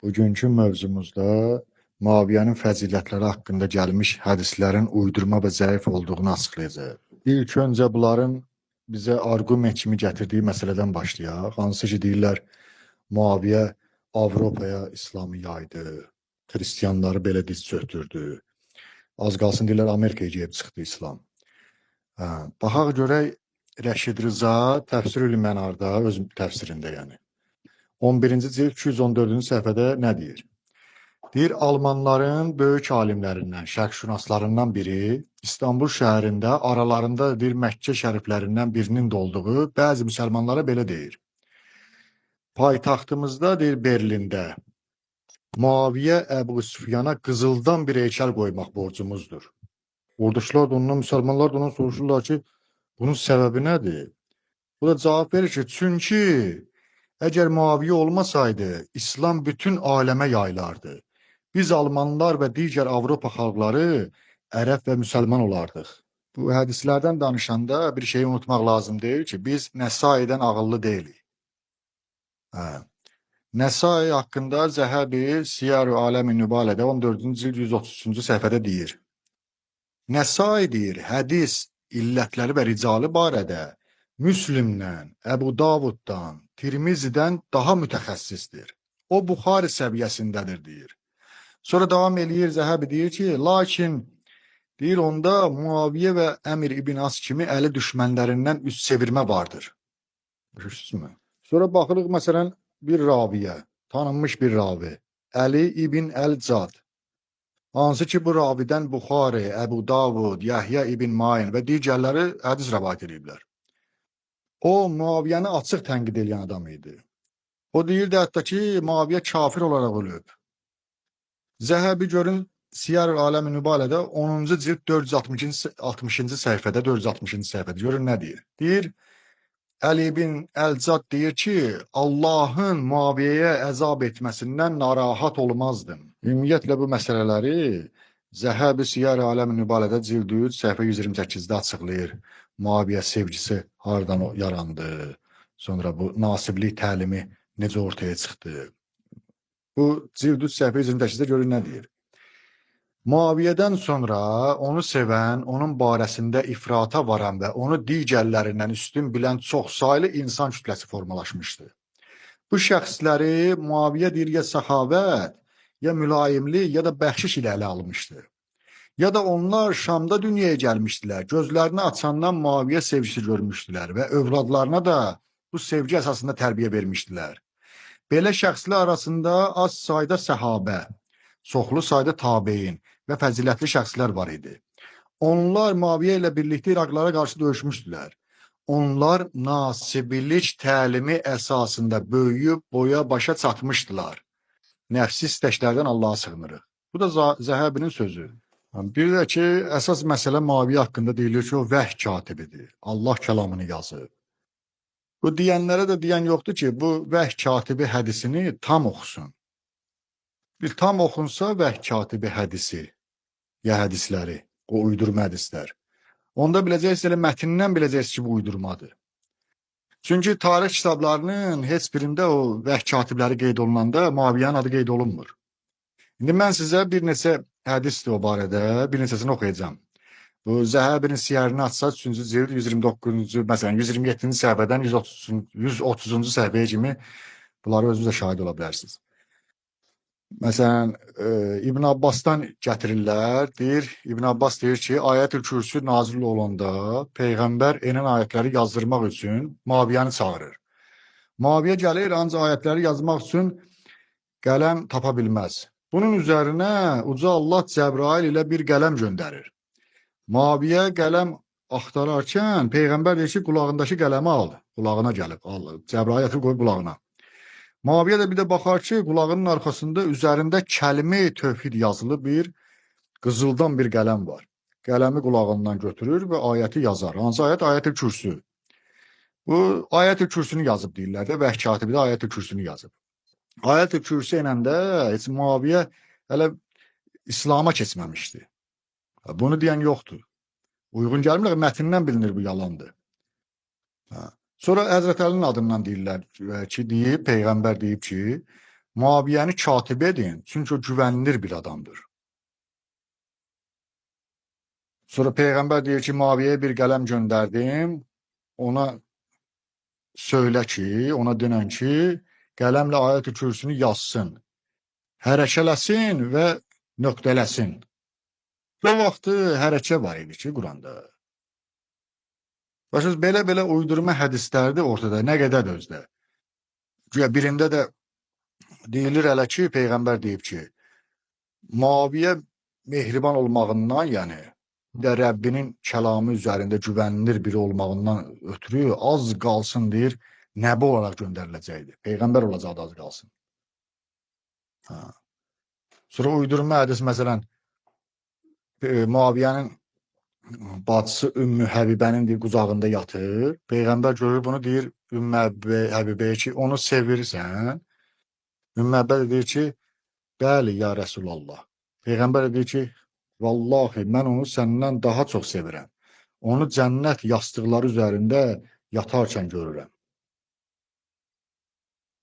Bugünkü mövzumuzda Muaviyyənin fəzilətləri haqqında gəlmiş hədislərin uydurma və zəif olduğunu açıqlayacağıq. İlk öncə bunların bizə arqument kimi gətirdiyi məsələdən başlayaq. Hansı ki deyirlər Muaviyyə Avropaya İslamı yaydı, xristianları belə diz çöktürdü. Az qalsın deyirlər Amerikaya gedib çıxdı İslam. Baxaq görək Rəşid Rıza Təfsirül Mənarda öz təfsirində yəni 11-ci cild 214-cü səhifədə nə deyir? Deyir, Almanların böyük alimlərindən, şərqşünaslarından biri İstanbul şəhərində aralarında deyir, Məkkə şəriflərindən birinin də olduğu bəzi müsəlmanlara belə deyir. Paytaxtımızda deyir, Berlində Muaviyyə Əbu Süfyana qızıldan bir heykəl qoymaq borcumuzdur. Oradakılar da ondan, müsəlmanlar da ondan soruşurlar ki, bunun səbəbi nədir? Bu da cavab verir ki, çünki əgər Muaviyyə olmasaydı, İslam bütün aləmə yayılardı. Biz Almanlar və digər Avropa xalqları ərəb və müsəlman olardıq. Bu hədislərdən danışanda bir şeyi unutmaq lazım deyil ki, biz Nəsaidən ağıllı deyilik. Nəsai haqqında Zəhəbi Siyar-ı Aləmi Nübalədə 14-cü cild 133-cü səhifədə deyir. Nəsai deyir, hədis illətləri və ricalı barədə Müslimdən, Əbu Davuddan, Tirmizidən daha mütəxəssisdir. O Buxari səviyyəsindədir deyir. Sonra davam eləyir Zəhəbi deyir ki, lakin deyir onda Muaviyyə və Əmir İbn As kimi əli düşmənlərindən üst çevirmə vardır. Görürsünüzmü? Sonra baxırıq məsələn bir raviyə, tanınmış bir ravi, Əli İbn Əl-Cad. Hansı ki bu ravidən Buxari, Əbu Davud, Yəhya İbn Mayin və digərləri hədis rəvayət ediblər. O Muaviyyəni açıq tənqid edən adam idi. O deyirdi hətta ki, Muaviyyə kafir olaraq ölüb. Zəhəbi görün Siyar-ı Aləmi Nübalədə 10-cu cild 460-cı səhifədə, 460-cı səhifədə görün nə deyir? Deyir, Əli ibn Əl-Cad deyir ki, Allahın Muaviyyəyə əzab etməsindən narahat olmazdım. Ümumiyyətlə bu məsələləri Zəhəbi Siyar-ı Aləmi Nübalədə cild 3 səhifə 128-də açıqlayır. Muaviyyə sevgisi hardan yarandı, sonra bu nasiblik təlimi necə ortaya çıxdı. Bu cild 3 səhifə 128-də görün nə deyir? Muaviyyədən sonra onu sevən, onun barəsində ifrata varan və onu digərlərindən üstün bilən çox saylı insan kütləsi formalaşmışdı. Bu şəxsləri Muaviyyə deyir ya səxavət, ya mülayimlik, ya da bəxşiş ilə ələ almışdı. Ya da onlar Şamda dünyaya gəlmişdilər, gözlərini açandan Muaviyyə sevgisi görmüşdülər və övladlarına da bu sevgi əsasında tərbiyə vermişdilər. Belə şəxslər arasında az sayda səhabə, çoxlu sayda tabein və fəzilətli şəxslər var idi. Onlar Muaviyyə ilə birlikdə İraqlara qarşı döyüşmüşdülər. Onlar nasibilik təlimi əsasında böyüyüb boya başa çatmışdılar. Nəfsi istəklərdən Allaha sığınırıq. Bu da Zəhəbinin sözü. Bir də ki, əsas məsələ Muaviyyə haqqında deyilir ki, o vəhy katibidir. Allah kəlamını yazıb. Bu deyənlərə də deyən yoxdur ki, bu vəhy katibi hədisini tam oxusun. Bir tam oxunsa vəhy katibi hədisi, ya hədisləri, o uydurma hədislər. Onda biləcəksiniz, elə mətnindən biləcəksiniz ki, bu uydurmadır. Çünki tarix kitablarının heç birində o vəhy katibləri qeyd olunanda Muaviyyənin adı qeyd olunmur. İndi mən sizə bir neçə hədisdir o barədə, bir neçəsini oxuyacağım. Bu Zəhəbinin siyərini açsa 3-cü cild 129-cu, məsələn 127-ci səhifədən 130-cu səhifəyə kimi bunları özünüz də şahid ola bilərsiniz. Məsələn, İbn Abbasdan gətirirlər, deyir, İbn Abbas deyir ki, Ayət-ül Kürsü nazil olanda Peyğəmbər enən ayətləri yazdırmaq üçün Muaviyyəni çağırır. Muaviyyə gəlir, ancaq ayətləri yazmaq üçün qələm tapa bilməz. Bunun üzərinə uca Allah Cəbrail ilə bir qələm göndərir. Muaviyyə qələm axtararkən Peyğəmbər deyir ki, qulağındakı qələmi al, qulağına gəlib, al, Cəbrail yatıb qoyub qulağına. Muaviyyə də bir də baxar ki, qulağının arxasında üzərində kəlime-i tövhid yazılı bir qızıldan bir qələm var. Qələmi qulağından götürür və ayəti yazar. Hansı ayət? Ayət-ül Kürsü. Bu Ayət-ül Kürsünü yazıb deyirlər də, vəhy katibi də Ayət-ül Kürsünü yazıb. Ayət-ül Kürsü ilə də heç Muaviyyə hələ İslama keçməmişdi. Bunu deyən yoxdur. Uyğun gəlmir, mətnindən bilinir bu yalandır. Sonra Həzrət Əlinin adından deyirlər ki, Peyğəmbər deyib ki, Muaviyəni katib edin, çünki o güvenilir bir adamdır. Sonra Peyğəmbər deyir ki, Muaviyəyə bir qələm göndərdim, ona söylə ki, ona denən ki, qələmlə ayət-i kürsünü yazsın, hərəkələsin və nöqtələsin. O vaxtı hərəkə var idi ki, Quranda. Başınız belə uydurma hədislərdir ortada, nə qədər də özdə. Güya birində də deyilir hələ ki, Peyğəmbər deyib ki, Muaviyə mehriban olmağından, yəni də Rəbbinin kəlamı üzərində güvenilir biri olmağından ötürü az qalsın deyir, nəbi olaraq göndəriləcəkdir. Peyğəmbər olacaqdı az qalsın. Sonra uydurma hədis, məsələn, Muaviyənin bacısı Ümmü Həbibənin deyir, qucağında yatır. Peyğəmbər görür bunu, deyir Ümmü Həbibəyə ki, onu sevirsən. Ümmü Həbibə deyir ki, bəli ya Rəsulallah. Peyğəmbər deyir ki, vallahi mən onu səndən daha çox sevirəm. Onu cənnət yastıqları üzərində yatarkən görürəm.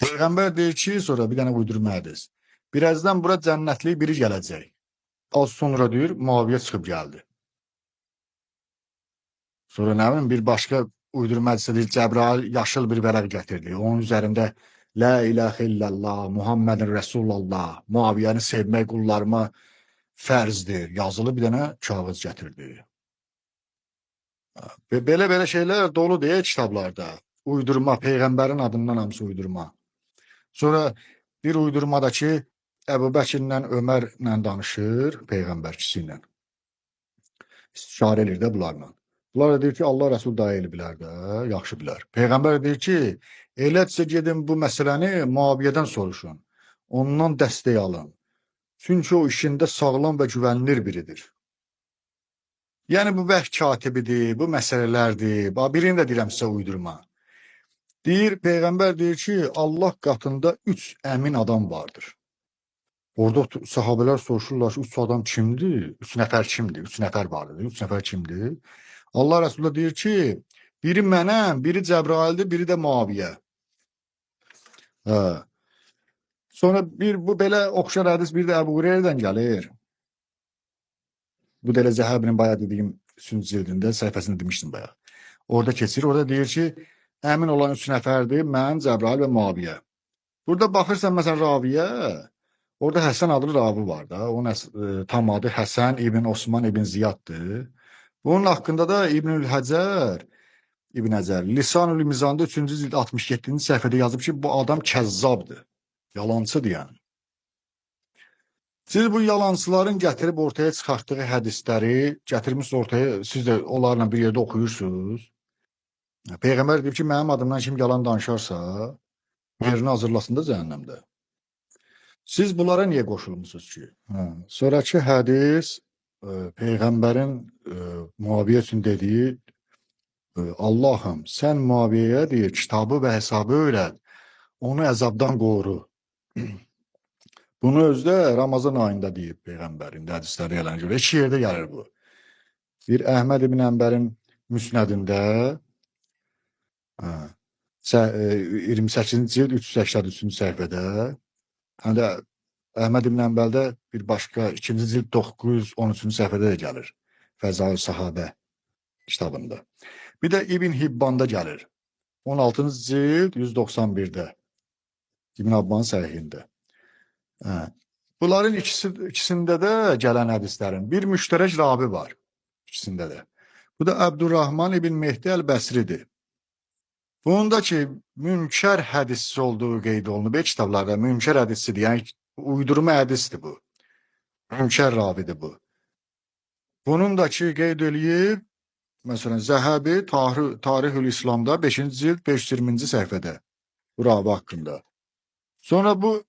Peyğəmbər deyir ki, sonra bir dənə uydurma hədis. Birazdan bura cənnətli biri gələcək. Az sonra deyir, Muaviyə çıxıb gəldi. Sonra nə bilim, bir başqa uydurma hədisdə deyir, Cəbrail yaşıl bir vərəq gətirdi. Onun üzərində La ilahə illallah, Muhammedin Resulallah, Muaviyəni sevmək qullarıma fərzdir. Yazılı bir dənə kağız gətirdi. Belə şeylər dolu deyə kitablarda. Uydurma, Peyğəmbərin adından hamısı uydurma. Sonra bir uydurmada ki, Əbu Bəkirlə Ömərlə danışır, Peyğəmbər ikisi ilə. İstişarə edir də bunlarla. Bunlar da deyir ki, Allah Rəsul daha eli bilər də, yaxşı bilər. Peyğəmbər deyir ki, eləcə gedin bu məsələni Muaviyədən soruşun. Ondan dəstək alın. Çünki o işində sağlam və güvenilir biridir. Yəni bu vəh katibidir, bu məsələlərdir. Birini də deyirəm sizə uydurma. Deyir, Peyğəmbər deyir ki, Allah qatında 3 əmin adam vardır. Orada sahabələr soruşurlar ki, 3 adam kimdir? 3 nəfər kimdir? 3 nəfər vardır. 3 nəfər kimdir? Allah Resulü deyir ki, biri mənəm, biri Cəbraildir, biri də Muaviyə. Sonra bu belə oxşar hədis bir də Əbu Hüreyrədən gəlir. Bu da elə Zəhəbinin bayağı dediyim 3-cü cildində səhifəsində demişdim bayağı. Orada keçir, orada deyir ki, əmin olan 3 nəfərdir, mən, Cəbrail və Muaviyə. Burada baxırsan məsələn raviyə, orada Həsən adlı ravi var da, onun tam adı Həsən İbn Osman İbn Ziyaddır. Bunun haqqında da İbnül Həcər, Lisan-ül Mizanda 3-cü cild 67-ci səhifədə yazıb ki, bu adam kəzzabdır, yalancıdır yəni. Siz bu yalancıların gətirib ortaya çıxartdığı hədisləri gətirmişsiniz ortaya, siz də onlarla bir yerdə oxuyursunuz. Peyğəmbər deyib ki, mənim adımdan kim yalan danışarsa, yerini hazırlasın da cəhənnəmdə. Siz bunlara niyə qoşulmuşsunuz ki? Sonraki hədis Peyğəmbərin Muaviyə üçün dediyi, Allahım, sən Muaviyəyə deyir, kitabı və hesabı öyrət, onu əzabdan qoru. Bunu özdə Ramazan ayında deyib Peyğəmbərin hədisləri gələn görə. 2 yerdə gəlir bu. Bir Əhməd ibn Ənbərin müsnədində 28-ci cild 383-cü səhifədə, həm də Əhməd ibn Ənbəldə bir başqa 2-ci cild 913-cü səhifədə də gəlir. Fəzail Sahabə kitabında. Bir də İbn Hibbanda gəlir. 16-cı cild 191-də. İbn Abbanın səhihində. Bunların ikisində də gələn hədislərin bir müştərək ravi var. İkisində də. Bu da Əbdurrahman ibn Mehdi Əl-Bəsridir. Bunun da ki, münkər hədisçi olduğu qeyd olunub. Kitablarda münkər hədisçidir. Yəni, uydurma hədisdir bu. Münkər ravidir bu. Bunun da ki, qeyd eləyib, məsələn, Zəhəbi Tarihül İslamda 5-ci cild 520-ci səhifədə bu ravi haqqında. Sonra bu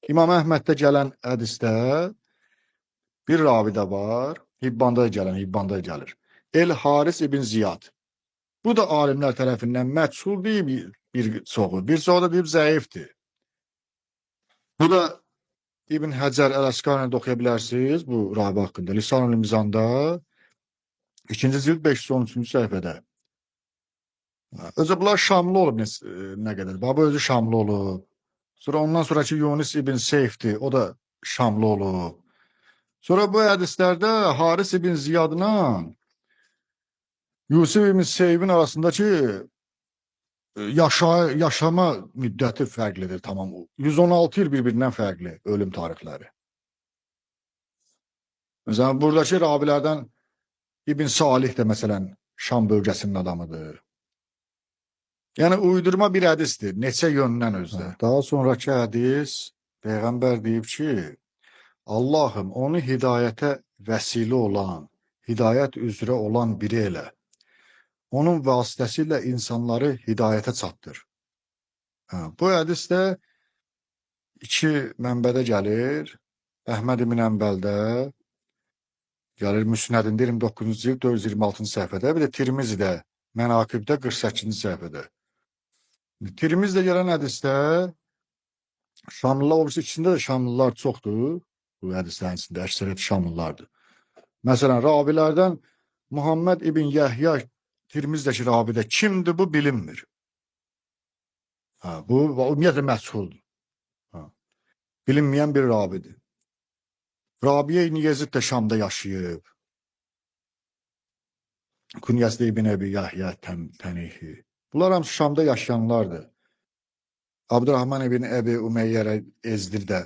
İmam Əhməddə gələn hədisdə bir ravi də var. Hibbanda gəlir. El-Haris ibn Ziyad. Bu da alimlər tərəfindən məchul deyib bir çoxu. Bir çoxu da deyib zəifdir. Bu da İbn Həcər Əl-Əsqalani'də oxuya bilərsiniz bu ravi haqqında. Lisan-ül Mizanda 2-ci cild 513-cü səhifədə. Özü bunlar Şamlı olub nə qədər. Baba özü Şamlı olub. Sonra ondan sonraki Yunus ibn Seyf'ti. O da Şamlı olub. Sonra bu hədislərdə Haris ibn Ziyadla Yusuf ibn Seyf'in arasındaki yaşama müddəti fərqlidir tamam. 116 il bir-birindən fərqli ölüm tarixləri. Məsələn, buradakı ravilərdən İbn Salih də məsələn Şam bölgəsinin adamıdır. Yəni uydurma bir hədisdir, neçə yöndən özdə. Daha sonraki hədis Peyğəmbər deyib ki, Allahım onu hidayətə vəsilə olan, hidayət üzrə olan biri elə. Onun vasitəsilə insanları hidayətə çatdır. Bu hədis də iki mənbədə gəlir. Əhməd ibn Ənbəldə gəlir Müsnədində 29-cu cild 426-cı səhifədə, bir də Tirmizidə Mənaqibdə 48-ci səhifədə. Tirmizdə gələn hədisdə Şamlılar, obviously içində də Şamlılar çoxdur. Bu hədislərin içində əksəriyyət Şamlılardır. Məsələn, ravilərdən Muhammed ibn Yəhya Tirmizdəki ravidə kimdir bu bilinmir. Bu ümumiyyətlə məchuldur. Bilinməyən bir ravidir. Rabiyə ibn Yezid də Şamda yaşayıb. Künyəsi də İbn Əbi Yəhya Tənihi. Bunlar hamısı Şamda yaşayanlardır. Abdurrahman ibn Əbi Ümeyyərə Ezdir də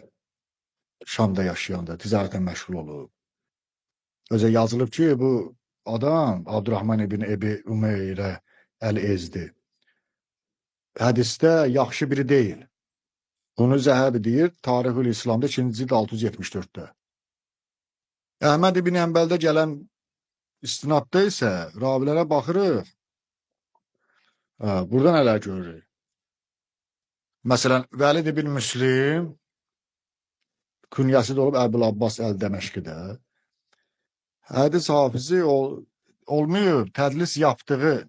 Şamda yaşayandır, ticarətlə məşğul olub. Özə yazılıb ki, bu adam Abdurrahman ibn Əbi Ümeyyərə Əl-Ezdi hədisdə yaxşı biri deyil. Bunu Zəhəbi deyir, Tarixül İslamda 2-ci cild 674-də. Əhməd ibn Ənbəldə gələn istinadda isə ravilərə baxırıq. Burada nələr görürük? Məsələn, Vəlid ibn Müslim künyəsi də olub Əbul Abbas Əl-Dəməşqidə. Hədis hafizi olmuyor, tədlis yaptığı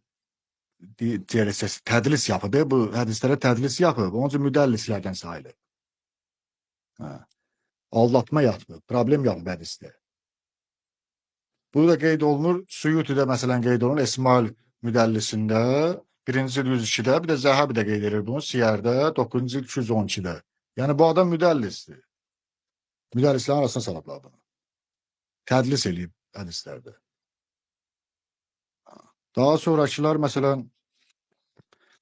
tədlis yapıb, bu hədislərə tədlis yapıb, onun üçün müdəllislərdən sayılır. Aldatma yapıb, problem yapıb hədisdə. Burada qeyd olunur, Suyutidə məsələn qeyd olunur, İsmail müdəllisində 1-ci 102-də, bir də Zəhəbi də qeyd edir bunu, Siyərdə 9-cu 212-də. Yəni bu adam müdəllisdir. Müdəllislərin arasına salablar bunu. Tədlis eləyib hədislərdə. Daha sonrakılar, məsələn,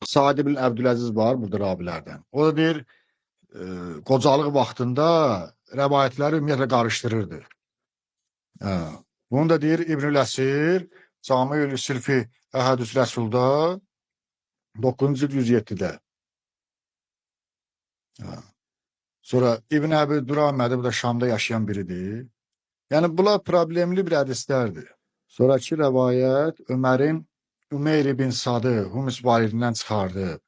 Said ibn Əbdüləziz var burada ravilərdən. O da deyir, qocalıq vaxtında rəvayətləri ümumiyyətlə qarışdırırdı. Bunu da deyir İbn-ül Əsir, Cami-ül Silfi Əhədüs Rəsulda 9-cu 107-də. Sonra İbn Əbi Duramədi, bu da Şamda yaşayan biridir. Yəni, bunlar problemli bir hədislərdir. Sonraki rəvayət Ömərin Ümeyr ibn Sadı Humus validindən çıxardı.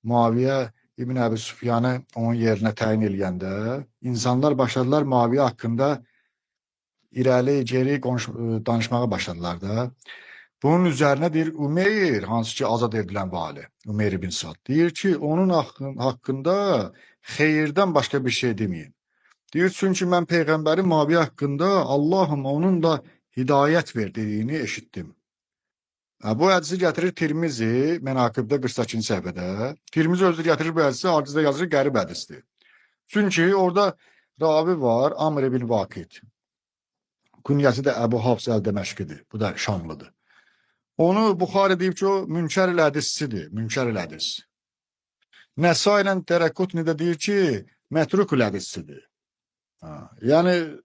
Muaviyə İbn Əbi Süfyanı onun yerinə təyin eləyəndə insanlar başladılar Muaviyə haqqında irəli, geri danışmağa başladılar da. Bunun üzərinə deyir Ümeyr, hansı ki azad edilən vali, Ümeyr ibn Sad, deyir ki, onun haqqında xeyirdən başqa bir şey deməyin. Deyir, çünki mən Peyğəmbərin Muaviyə haqqında Allahım onun da hidayət ver dediyini eşitdim. Bu hədisi gətirir Tirmizi, Mənaqibdə 48-ci səhifədə. Tirmizi özü gətirir bu hədisi, hadisdə yazır qərib hədisdir. Çünki orada ravi var, Amr ibn Vakid. Künyəsi də Əbu Hafs Əl-Dəməşqidir, bu da Şamlıdır. Onu Buxari deyib ki, o münkər hədisçidir, münkər hədis. Nəsa ilə Tərəqqutni də deyir ki, mətruk hədisçidir. Yəni,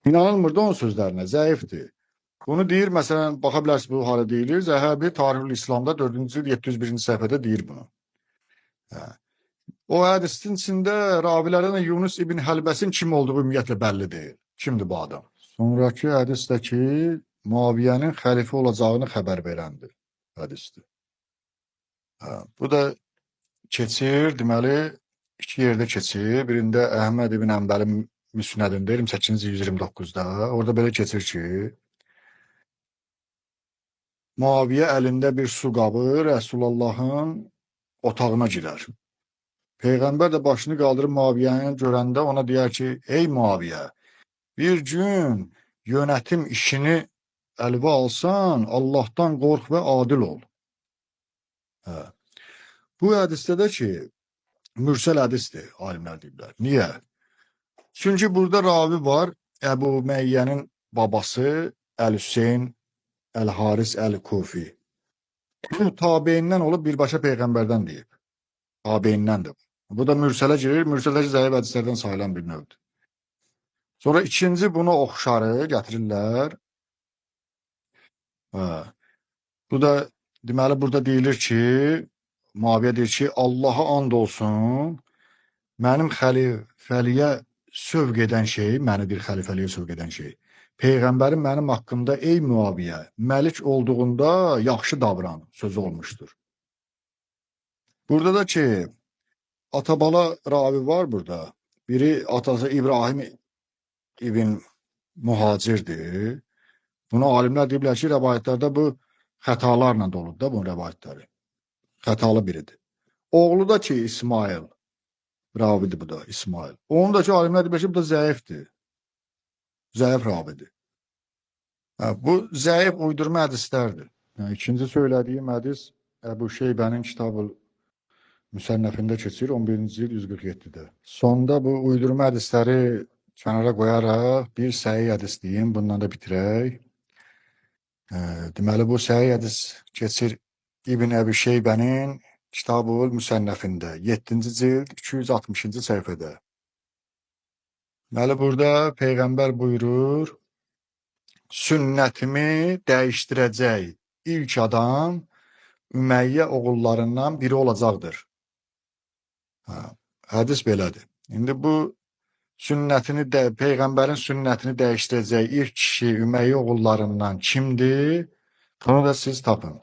inanılmır da onun sözlərinə, zəifdir. Bunu deyir, məsələn, baxa bilərsiniz, Buxari deyilir, Zəhəbi Tarixül İslamda 4-cü 701-ci səhifədə deyir bunu. O hədisin içində ravilərdən Yunus ibn Həlbəsin kim olduğu ümumiyyətlə bəlli deyil. Kimdir bu adam? Sonraki hədisdəki Muaviyyənin xəlifə olacağını xəbər verəndir hədisdir. Bu da keçir, deməli, iki yerdə keçir. Birində Əhməd ibn Ənbəlin Müsnədində 28-ci 129-da. Orada belə keçir ki, Muaviyyə əlində bir su qabı Rəsulullahın otağına girər. Peyğəmbər də başını qaldırıb Muaviyyəni görəndə ona deyər ki, ey Muaviyyə, bir gün yönetim işini əlvə alsan, Allahdan qorx və adil ol. Bu hədisdə də ki, mürsəl hədisdir, alimlər deyirlər. Niyə? Çünki burada ravi var, Əbu Üməyyənin babası Əl-Hüseyn Əl-Haris Əl-Kufi. Bu tabeindən olub birbaşa peyğəmbərdən deyib. Tabeyindən də. Bu da mürsələ girir. Mürsələ zəif hədislərdən sayılan bir növdür. Sonra ikinci bunu oxşarı gətirirlər. Hə. Bu da deməli burada deyilir ki, Muaviyə deyir ki, Allaha and olsun, mənim xəlifəliyə sövq edən şey, məni bir xəlifəliyə sövq edən şey. Peyğəmbərin mənim haqqımda ey Muaviyə, məlik olduğunda yaxşı davran sözü olmuşdur. Burada da ki, atabala ravi var burada. Biri atası İbrahim ibn Muhacirdir. Bunu alimlər deyiblər ki, rəvayətlərdə bu xətalarla doludur da bunun rəvayətləri. Xətalı biridir. Oğlu da ki İsmail. Ravidir bu da İsmail. Onun da ki alimlər deyiblər ki, bu da zəifdir. Zəif ravidir. Bu zəif uydurma hədislərdir. Yəni, ikinci söylədiyim hədis Əbu Şeybənin Kitab-ı Müsənnəfində keçir 11-ci il 147-də. Sonda bu uydurma hədisləri kənara qoyaraq bir səhih hədis deyim, bundan da bitirək. Deməli bu səhih hədis keçir İbn Əbi Şeybənin Kitab-ı Müsənnəfində 7-ci cild 260-cı səhifədə. Deməli burada peyğəmbər buyurur: sünnətimi dəyişdirəcək ilk adam Ümeyyə oğullarından biri olacaqdır. Hədis belədir. İndi bu peyğəmbərin sünnətini dəyişdirəcək ilk kişi Ümeyyə oğullarından kimdir? Bunu da siz tapın.